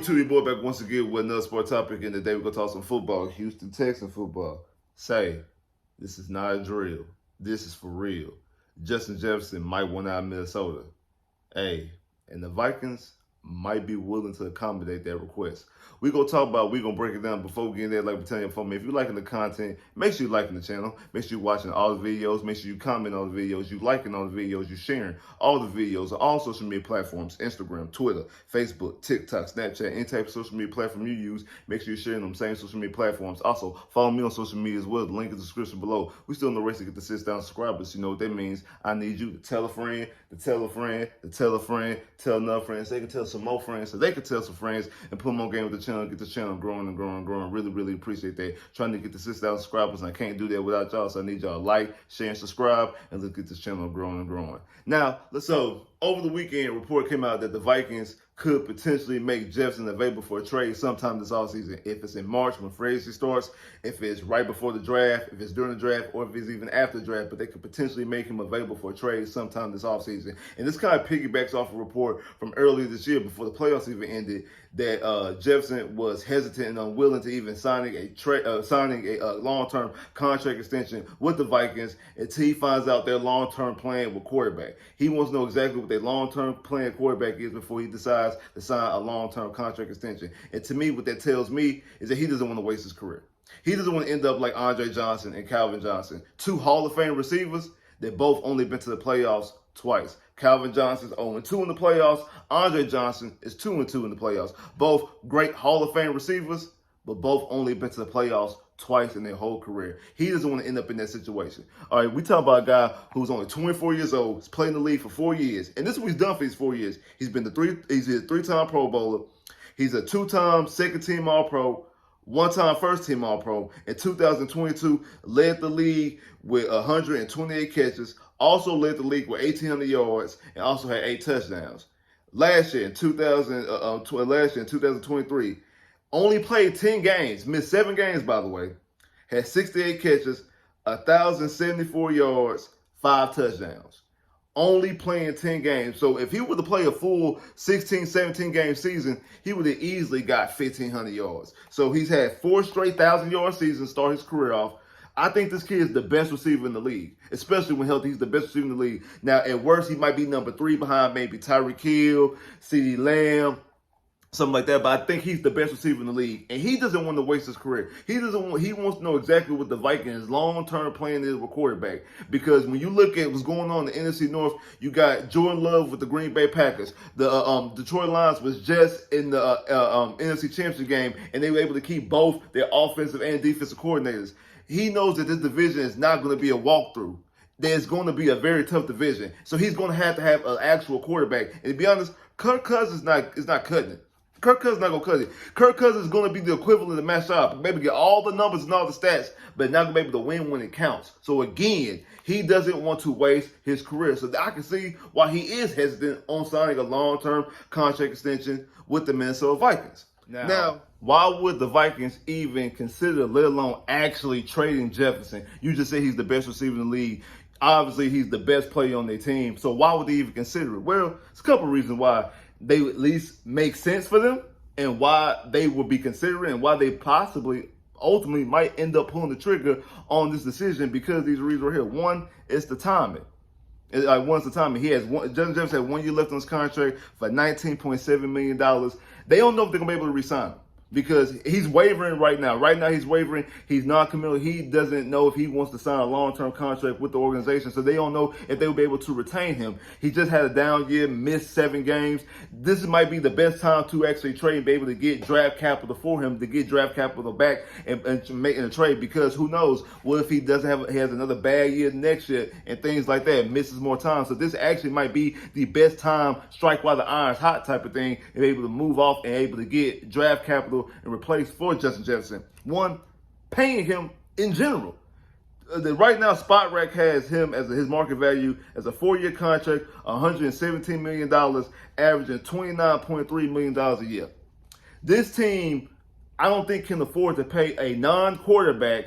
YouTube, your boy back once again with another sport topic, and today we're going to talk some football, Houston Texans football. Say, this is not a drill. This is for real. Justin Jefferson might win out of Minnesota. Hey, and the Vikings might be willing to accommodate that request. We're going to talk about, we're going to break it down before we get in there. Like we're telling you before, man, if you're liking the content, make sure you're liking the channel. Make sure you're watching all the videos. Make sure you comment on the videos. You liking all the videos. You sharing all the videos on all social media platforms, Instagram, Twitter, Facebook, TikTok, Snapchat, any type of social media platform you use. Make sure you're sharing them same social media platforms. Also, follow me on social media as well. The link in the description below. We're still in the race to get the 6,000 subscribers. You know what that means. I need you to tell a friend, to tell a friend, to tell a friend, tell another friend, so they can tell some more friends, so they can tell some friends and put them on game with the channel, get the channel growing and growing and growing. Really, really appreciate that. Trying to get the 6,000 subscribers, and I can't do that without y'all, so I need y'all to like, share, and subscribe, and let's get this channel growing and growing. Now, so over the weekend, a report came out that the Vikings could potentially make Jefferson available for a trade sometime this offseason. If it's in March when free agency starts, if it's right before the draft, if it's during the draft, or if it's even after the draft, but they could potentially make him available for a trade sometime this offseason. And this kind of piggybacks off a report from earlier this year before the playoffs even ended that Jefferson was hesitant and unwilling to even signing a long-term contract extension with the Vikings until he finds out their long-term plan with quarterback. He wants to know exactly what their long-term plan quarterback is before he decides to sign a long-term contract extension. And to me, what that tells me is that he doesn't want to waste his career. He doesn't want to end up like Andre Johnson and Calvin Johnson, two Hall of Fame receivers that both only been to the playoffs twice. Calvin Johnson's 0-2 in the playoffs. Andre Johnson is 2-2 in the playoffs. Both great Hall of Fame receivers, but both only been to the playoffs twice in their whole career. He doesn't want to end up in that situation. All right, we talk about a guy who's only 24 years old. He's played in the league for 4 years, and this is what he's done for these 4 years. He's been he's a 3-time Pro Bowler. He's a 2-time second-team All-Pro, 1-time first-team All-Pro. In 2022, led the league with 128 catches. Also led the league with 1,800 yards and also had 8 touchdowns. Last year in 2023, only played 10 games, missed 7 games by the way, had 68 catches, 1,074 yards, 5 touchdowns. Only playing 10 games. So if he were to play a full 16, 17 game season, he would have easily got 1,500 yards. So he's had 4 straight 1,000-yard seasons, start his career off. I think this kid is the best receiver in the league, especially when healthy. He's the best receiver in the league. Now, at worst, he might be number 3 behind maybe Tyreek Hill, CeeDee Lamb, something like that. But I think he's the best receiver in the league, and he doesn't want to waste his career. He wants to know exactly what the Vikings' long-term plan is with quarterback. Because when you look at what's going on in the NFC North, you got Jordan Love with the Green Bay Packers. The Detroit Lions was just in the NFC Championship game, and they were able to keep both their offensive and defensive coordinators. He knows that this division is not going to be a walkthrough. There's going to be a very tough division. So he's going to have an actual quarterback. And to be honest, Kirk Cousins is not cutting it. Kirk Cousins is not going to cut it. Kirk Cousins is going to be the equivalent of Matt Schaub. Maybe get all the numbers and all the stats, but not going to be able to win when it counts. So again, he doesn't want to waste his career. So I can see why he is hesitant on signing a long-term contract extension with the Minnesota Vikings. Now, why would the Vikings even consider, let alone actually trading Jefferson? You just say he's the best receiver in the league. Obviously, he's the best player on their team. So why would they even consider it? Well, there's a couple of reasons why they would at least make sense for them and why they would be considering and why they possibly ultimately might end up pulling the trigger on this decision because these reasons right here. One, it's the timing. Once the timing, Justin Jefferson had 1 year left on his contract for $19.7 million. They don't know if they're going to be able to resign him because he's wavering right now. Right now, he's wavering. He's non-committal. He doesn't know if he wants to sign a long-term contract with the organization, so they don't know if they will be able to retain him. He just had a down year, missed 7 games. This might be the best time to actually trade and be able to get draft capital for him, to get draft capital back and making a trade because who knows, what if he has another bad year next year and things like that, misses more time. So this actually might be the best time, strike while the iron's hot type of thing, and be able to move off and able to get draft capital and replace for Justin Jefferson. One, paying him in general. Right now, Spot Rack has him as his market value as a 4-year contract, $117 million, averaging $29.3 million a year. This team, I don't think can afford to pay a non-quarterback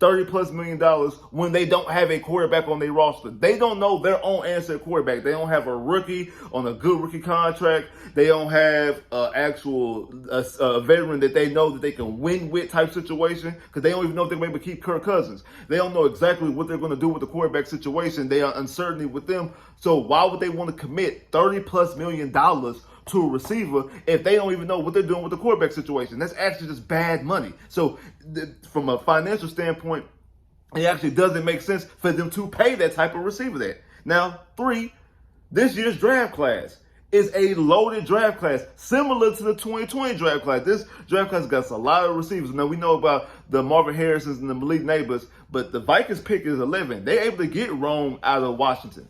$30+ million when they don't have a quarterback on their roster. They don't know their own answer quarterback. They don't have a rookie on a good rookie contract. They don't have an actual veteran that they know that they can win with type situation, because they don't even know if they're able to keep Kirk Cousins. They don't know exactly what they're going to do with the quarterback situation. They are uncertainty with them. So why would they want to commit $30+ million to a receiver if they don't even know what they're doing with the quarterback situation? That's actually just bad money. So from a financial standpoint, it actually doesn't make sense for them to pay that type of receiver that. Now, 3, this year's draft class is a loaded draft class, similar to the 2020 draft class. This draft class got a lot of receivers. Now, we know about the Marvin Harrisons and the Malik Neighbors, but the Vikings pick is 11. They're able to get Rome out of Washington.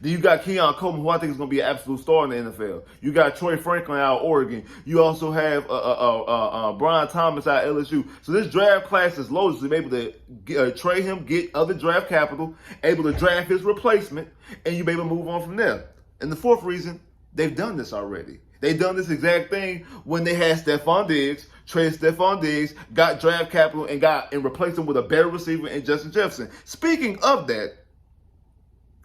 Then you got Keon Coleman, who I think is going to be an absolute star in the NFL. You got Troy Franklin out of Oregon. You also have Brian Thomas out of LSU. So this draft class is loaded. So they're able to trade him, get other draft capital, able to draft his replacement, and you'll be able to move on from there. And the 4th reason, they've done this already. They've done this exact thing when they had Stephon Diggs, traded Stephon Diggs, got draft capital, and replaced him with a better receiver in Justin Jefferson. Speaking of that,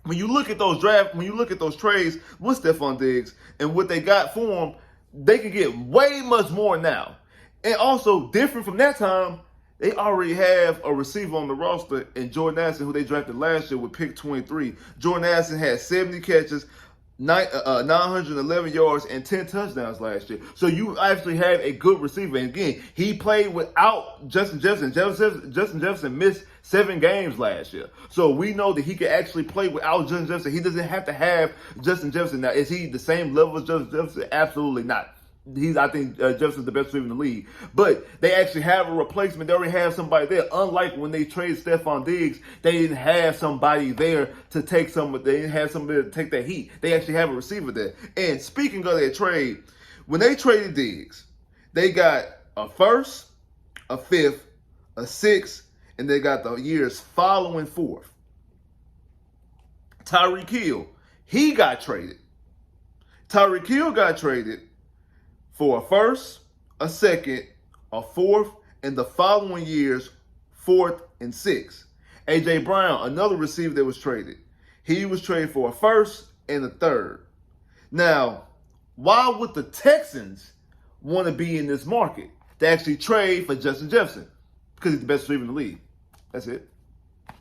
when you look at those trades with Stephon Diggs and what they got for him, they can get way much more now. And also, different from that time, they already have a receiver on the roster in Jordan Addison, who they drafted last year with pick 23. Jordan Addison had 70 catches, 911 yards, and 10 touchdowns last year. So you actually have a good receiver. And again, he played without Justin Jefferson. Justin Jefferson missed 7 games last year. So we know that he can actually play without Justin Jefferson. He doesn't have to have Justin Jefferson. Now, is he the same level as Justin Jefferson? Absolutely not. I think Jefferson's the best receiver in the league. But they actually have a replacement. They already have somebody there. Unlike when they traded Stephon Diggs, they didn't have somebody there to take they didn't have somebody to take that heat. They actually have a receiver there. And speaking of that trade, when they traded Diggs, they got a 1st, a 5th, a 6th, and they got the years following 4th. Tyreek Hill, he got traded. Tyreek Hill got traded for a 1st, a 2nd, a 4th, and the following years, 4th and 6th. A.J. Brown, another receiver that was traded. He was traded for a 1st and a 3rd. Now, why would the Texans want to be in this market to actually trade for Justin Jefferson? Because he's the best receiver in the league. That's it.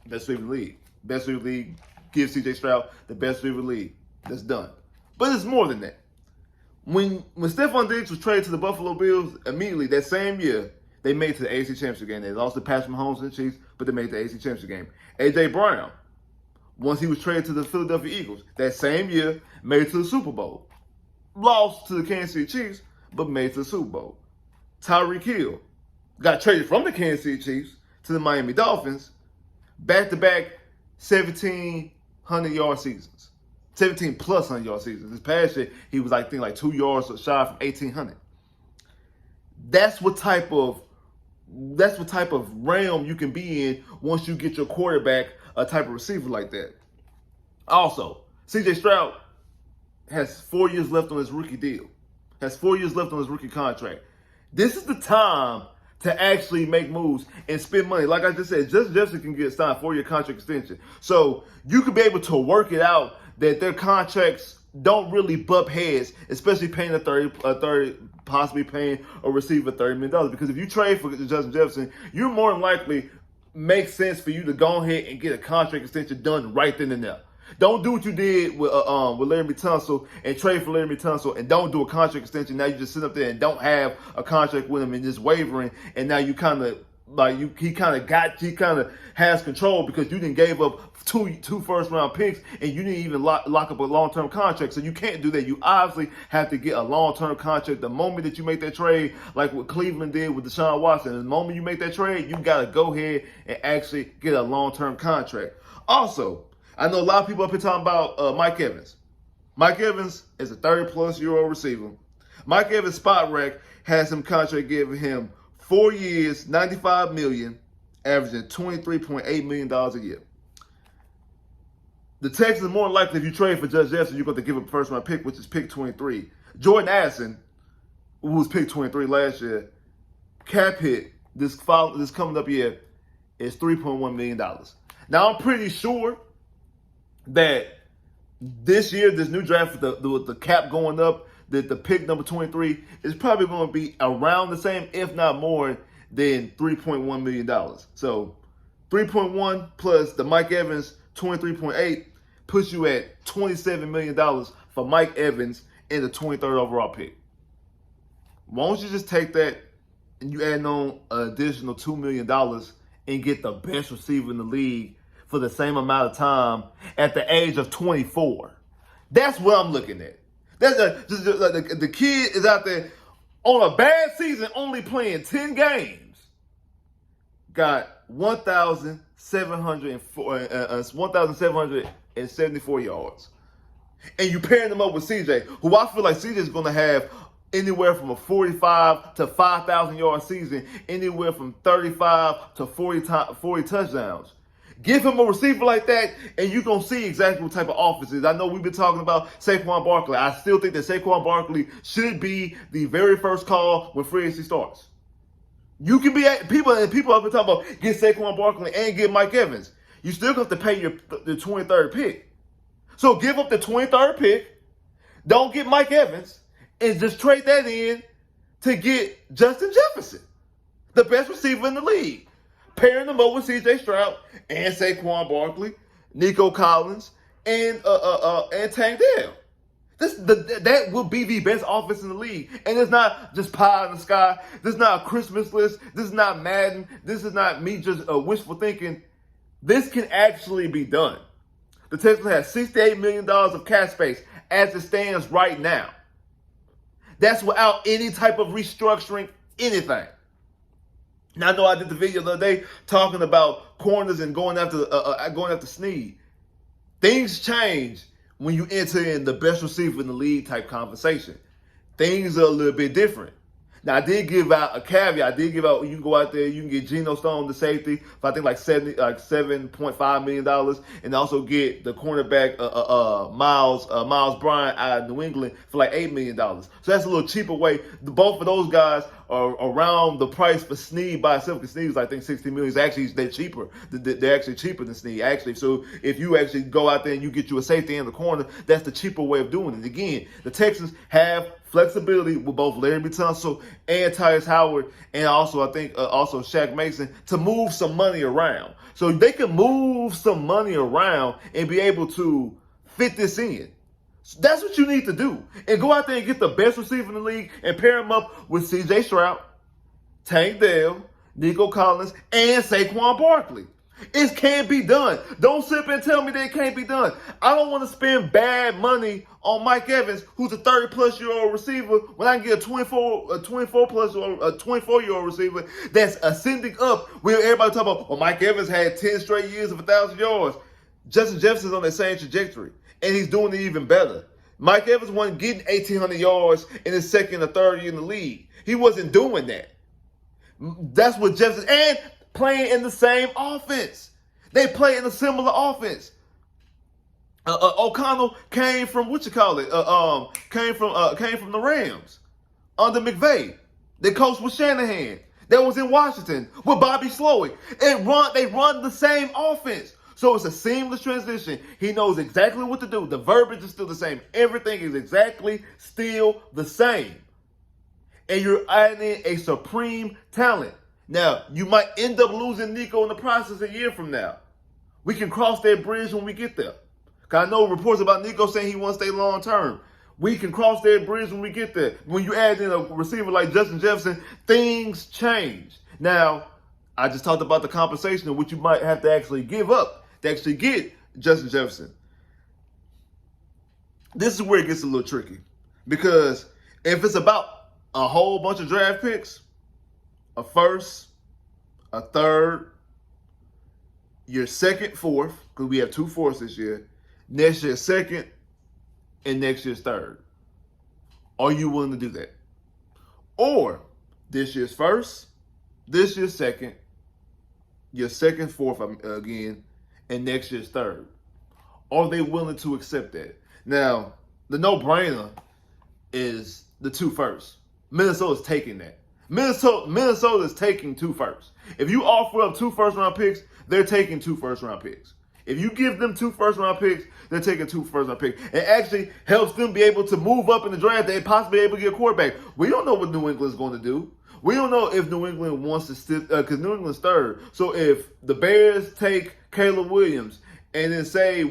Best receiver in the league. Best receiver in the league. Give C.J. Stroud the best receiver in the league. That's done. But it's more than that. When Stephon Diggs was traded to the Buffalo Bills, immediately that same year, they made it to the AFC Championship game. They lost to Patrick Mahomes and the Chiefs, but they made it to the AFC Championship game. A.J. Brown, once he was traded to the Philadelphia Eagles, that same year, made it to the Super Bowl. Lost to the Kansas City Chiefs, but made it to the Super Bowl. Tyreek Hill got traded from the Kansas City Chiefs to the Miami Dolphins, back-to-back 1,700-yard seasons. 17+ 100-yard seasons. This past year, he was like 2 yards shy from 1,800. That's what type of realm you can be in once you get your quarterback a type of receiver like that. Also, C.J. Stroud has 4 years left on his rookie deal. Has 4 years left on his rookie contract. This is the time to actually make moves and spend money. Like I just said, Justin Jefferson can get signed 4-year contract extension. So you could be able to work it out that their contracts don't really butt heads, especially paying a 30, possibly paying a receiver $30 million. Because if you trade for Justin Jefferson, you're more than likely makes sense for you to go ahead and get a contract extension done right then and there. Don't do what you did with Laremy Tunsil and trade for Laremy Tunsil, and don't do a contract extension. Now you just sit up there and don't have a contract with him and just wavering, and now you kind of he kind of has control because you didn't gave up two first-round picks and you didn't even lock up a long-term contract. So you can't do that. You obviously have to get a long-term contract. The moment that you make that trade, like what Cleveland did with Deshaun Watson, the moment you make that trade, you got to go ahead and actually get a long-term contract. Also, I know a lot of people up here talking about Mike Evans. Mike Evans is a 30-plus-year-old receiver. Mike Evans' spot rack has him contract giving him 4 years, $95 million, averaging $23.8 million a year. The Texans are more than likely, if you trade for Justin Jefferson, you're going to give up a first-round pick, which is pick 23. Jordan Addison, who was pick 23 last year, cap hit this coming up year is $3.1 million. Now, I'm pretty sure that this year, this new draft with the cap going up, that the pick number 23 is probably going to be around the same, if not more, than $3.1 million. So 3.1 plus the Mike Evans 23.8 puts you at $27 million for Mike Evans in the 23rd overall pick. Why don't you just take that and you add on an additional $2 million and get the best receiver in the league for the same amount of time at the age of 24? That's what I'm looking at. The kid is out there on a bad season, only playing 10 games. Got 1,774 yards. And you pairing them up with CJ, who I feel like CJ is going to have anywhere from a 45 to 5,000 yard season, anywhere from 35 to 40 touchdowns. Give him a receiver like that, and you're going to see exactly what type of offense it is. I know we've been talking about Saquon Barkley. I still think that Saquon Barkley should be the very first call when free agency starts. You can be people have been talking about get Saquon Barkley and get Mike Evans. You still have to pay the 23rd pick. So give up the 23rd pick, don't get Mike Evans, and just trade that in to get Justin Jefferson, the best receiver in the league. Pairing them up with C.J. Stroud and Saquon Barkley, Nico Collins, and Tank Dell. That will be the best offense in the league. And it's not just pie in the sky. This is not a Christmas list. This is not Madden. This is not me just wishful thinking. This can actually be done. The Texans have $68 million of cap space as it stands right now. That's without any type of restructuring, anything. Now, I know I did the video the other day talking about corners and going after Snead. Things change when you enter in the best receiver in the league type conversation. Things are a little bit different. Now, I did give out a caveat. I did give out, you can go out there, you can get Geno Stone, the safety, for I think like $7.5 million, and also get the cornerback Miles Bryant out of New England for like $8 million. So that's a little cheaper way. Both of those guys are around the price for Snead by itself, because Snead is, I think, $60 million. Actually, they're cheaper. They're actually cheaper than Snead, actually. So if you actually go out there and you get you a safety and the corner, that's the cheaper way of doing it. Again, the Texans have flexibility with both Larry Tunsil and Tyus Howard, and also I think also Shaq Mason, to move some money around. So they can move some money around and be able to fit this in. So that's what you need to do. And go out there and get the best receiver in the league and pair him up with C.J. Stroud, Tank Dell, Nico Collins, and Saquon Barkley. It can't be done. Don't sit up and tell me that it can't be done. I don't want to spend bad money on Mike Evans, who's a 30-plus-year-old receiver, when I can get a 24-year-old receiver that's ascending up. Where everybody talk about, well, Mike Evans had 10 straight years of 1,000 yards. Justin Jefferson's on that same trajectory, and he's doing it even better. Mike Evans wasn't getting 1,800 yards in his second or third year in the league. He wasn't doing that. That's what Jefferson, and playing in the same offense. They play in a similar offense. O'Connell came from came from the Rams under McVay. They coached with Shanahan. That was in Washington with Bobby Slowick. They run the same offense. So it's a seamless transition. He knows exactly what to do. The verbiage is still the same. Everything is exactly still the same. And you're adding a supreme talent. Now, you might end up losing Nico in the process a year from now. We can cross that bridge when we get there. Because I know reports about Nico saying he wants to stay long term. We can cross that bridge when we get there. When you add in a receiver like Justin Jefferson, things change. Now, I just talked about the compensation of what you might have to actually give up to actually get Justin Jefferson. This is where it gets a little tricky. Because if it's about a whole bunch of draft picks, a first, a third, your second, fourth, because we have 2 fourths this year, next year's second, and next year's third. Are you willing to do that? Or this year's first, this year's second, your second, fourth again, and next year's third. Are they willing to accept that? Now, the no-brainer is the 2 firsts. Minnesota's taking that. Minnesota's taking 2 firsts. If you offer up 2 first-round picks, they're taking 2 first-round picks. If you give them 2 first-round picks, they're taking 2 first-round picks. It actually helps them be able to move up in the draft. They possibly able to get a quarterback. We don't know what New England's going to do. We don't know if New England wants to still, because New England's third. So if the Bears take Caleb Williams and then say,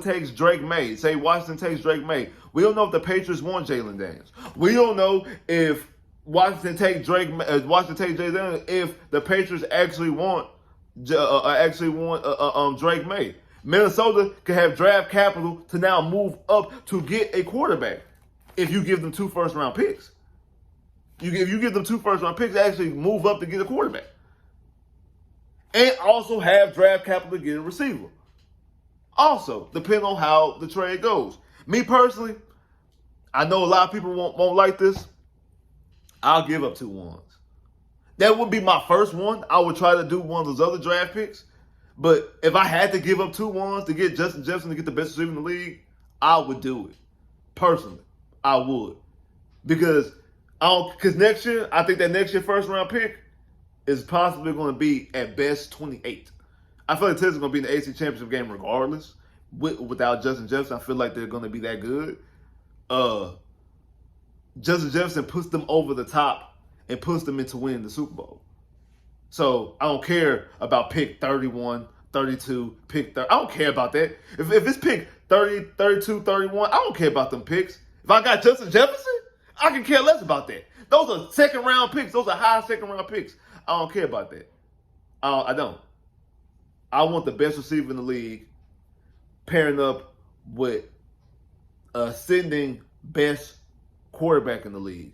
takes Drake May, say Washington takes Drake May, we don't know if the Patriots want Jalen Daniels. We don't know if Washington takes Jay Daniels if the Patriots actually want Drake May. Minnesota can have draft capital to now move up to get a quarterback if you give them 2 first-round picks. If you give them 2 first-round picks, they actually move up to get a quarterback. And also have draft capital to get a receiver. Also, depending on how the trade goes. Me personally, I know a lot of people won't like this. I'll give up 2 ones. That would be my first one. I would try to do one of those other draft picks. But if I had to give up 2 ones to get Justin Jefferson to get the best receiver in the league, I would do it. Personally, I would. Because next year, I think that next year first round pick is possibly going to be at best 28. I feel like Texans are going to be in the AFC Championship game regardless. Without Justin Jefferson, I feel like they're going to be that good. Justin Jefferson puts them over the top and puts them into winning the Super Bowl. So I don't care about pick 31, 32, pick 30. I don't care about that. If it's pick 30, 32, 31, I don't care about them picks. If I got Justin Jefferson, I can care less about that. Those are second-round picks. Those are high second-round picks. I don't care about that. I don't. I want the best receiver in the league pairing up with ascending best quarterback in the league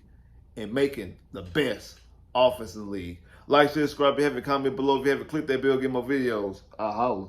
and making the best offense in the league. Like, share, subscribe, if you have a comment below. If you haven't clicked that bell, get more videos. I'll holler.